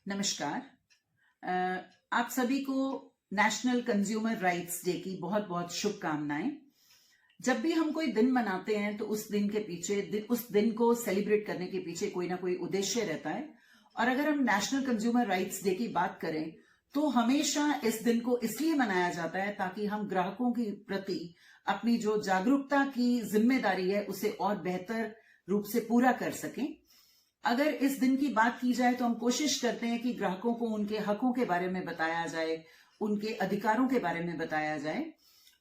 नमस्कार। आप सभी को नेशनल कंज्यूमर राइट्स डे की बहुत बहुत शुभकामनाएं। जब भी हम कोई दिन मनाते हैं तो उस दिन के पीछे, उस दिन को सेलिब्रेट करने के पीछे कोई ना कोई उद्देश्य रहता है। और अगर हम नेशनल कंज्यूमर राइट्स डे की बात करें तो हमेशा इस दिन को इसलिए मनाया जाता है ताकि हम ग्राहकों के प्रति अपनी जो जागरूकता की जिम्मेदारी है उसे और बेहतर रूप से पूरा कर सकें। अगर इस दिन की बात की जाए तो हम कोशिश करते हैं कि ग्राहकों को उनके हकों के बारे में बताया जाए, उनके अधिकारों के बारे में बताया जाए।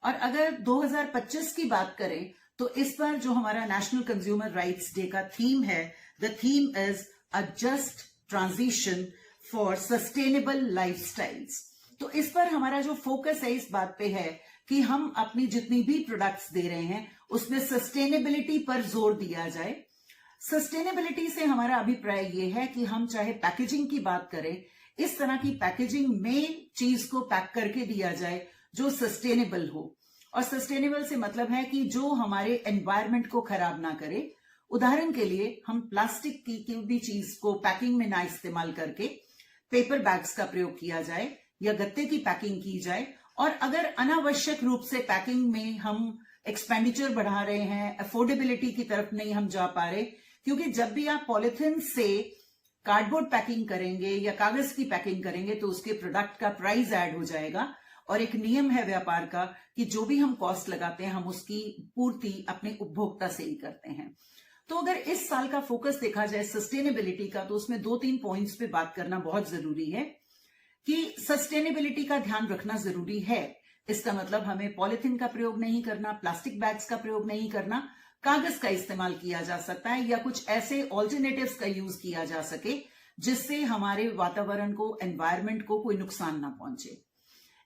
और अगर 2025 की बात करें तो इस बार जो हमारा नेशनल कंज्यूमर राइट्स डे का थीम है, the theme is a just transition for sustainable lifestyles. तो इस पर हमारा जो फोकस है इस बात पे है कि हम अपनी जितनी भी प्रोडक्ट्स दे रहे हैं उसमें सस्टेनेबिलिटी पर जोर दिया जाए। सस्टेनेबिलिटी से हमारा अभिप्राय यह है कि हम चाहे पैकेजिंग की बात करें, इस तरह की पैकेजिंग में चीज को पैक करके दिया जाए जो सस्टेनेबल हो। और सस्टेनेबल से मतलब है कि जो हमारे एनवायरनमेंट को खराब ना करे। उदाहरण के लिए हम प्लास्टिक की भी चीज को पैकिंग में ना इस्तेमाल करके पेपर बैग्स का प्रयोग किया जाए या गत्ते की पैकिंग की जाए। और अगर अनावश्यक रूप से पैकिंग में हम एक्सपेंडिचर बढ़ा रहे हैं, अफोर्डेबिलिटी की तरफ नहीं हम जा पा रहे, क्योंकि जब भी आप पॉलिथीन से कार्डबोर्ड पैकिंग करेंगे या कागज की पैकिंग करेंगे तो उसके प्रोडक्ट का प्राइस ऐड हो जाएगा। और एक नियम है व्यापार का कि जो भी हम कॉस्ट लगाते हैं हम उसकी पूर्ति अपने उपभोक्ता से ही करते हैं। तो अगर इस साल का फोकस देखा जाए सस्टेनेबिलिटी का तो उसमें 2-3 पॉइंट्स पे बात करना बहुत जरूरी है कि सस्टेनेबिलिटी का ध्यान रखना जरूरी है। इसका मतलब हमें पॉलिथीन का प्रयोग नहीं करना, प्लास्टिक बैग्स का प्रयोग नहीं करना, कागज का इस्तेमाल किया जा सकता है या कुछ ऐसे ऑल्टरनेटिव्स का यूज किया जा सके जिससे हमारे वातावरण को, एनवायरनमेंट को कोई नुकसान ना पहुंचे।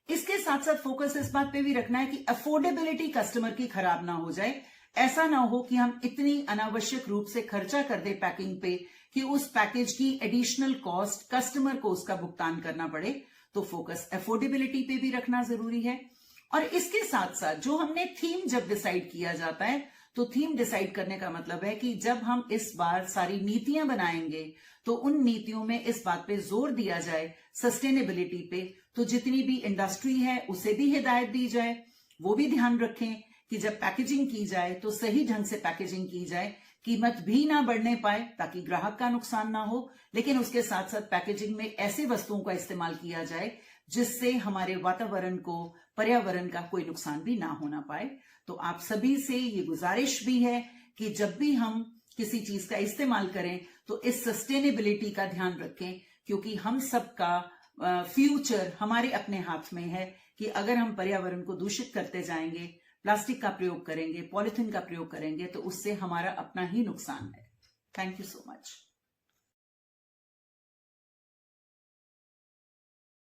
इसके साथ साथ फोकस इस बात पे भी रखना है कि अफोर्डेबिलिटी कस्टमर की खराब ना हो जाए। ऐसा ना हो कि हम इतनी अनावश्यक रूप से खर्चा कर दे पैकिंग पे कि उस पैकेज की एडिशनल कॉस्ट कस्टमर को उसका भुगतान करना पड़े। तो फोकस अफोर्डेबिलिटी पे भी रखना जरूरी है। और इसके साथ साथ जो हमने थीम जब डिसाइड किया जाता है तो थीम डिसाइड करने का मतलब है कि जब हम इस बार सारी नीतियां बनाएंगे तो उन नीतियों में इस बात पे जोर दिया जाए सस्टेनेबिलिटी पे, तो जितनी भी इंडस्ट्री है उसे भी हिदायत दी जाए, वो भी ध्यान रखें कि जब पैकेजिंग की जाए तो सही ढंग से पैकेजिंग की जाए, कीमत भी ना बढ़ने पाए ताकि ग्राहक का नुकसान ना हो, लेकिन उसके साथ साथ पैकेजिंग में ऐसे वस्तुओं का इस्तेमाल किया जाए जिससे हमारे वातावरण को, पर्यावरण का कोई नुकसान भी ना होना पाए। तो आप सभी से ये गुजारिश भी है कि जब भी हम किसी चीज का इस्तेमाल करें तो इस सस्टेनेबिलिटी का ध्यान रखें, क्योंकि हम सबका फ्यूचर हमारे अपने हाथ में है कि अगर हम पर्यावरण को दूषित करते जाएंगे, प्लास्टिक का प्रयोग करेंगे, पॉलिथीन का प्रयोग करेंगे तो उससे हमारा अपना ही नुकसान है। Thank you so much.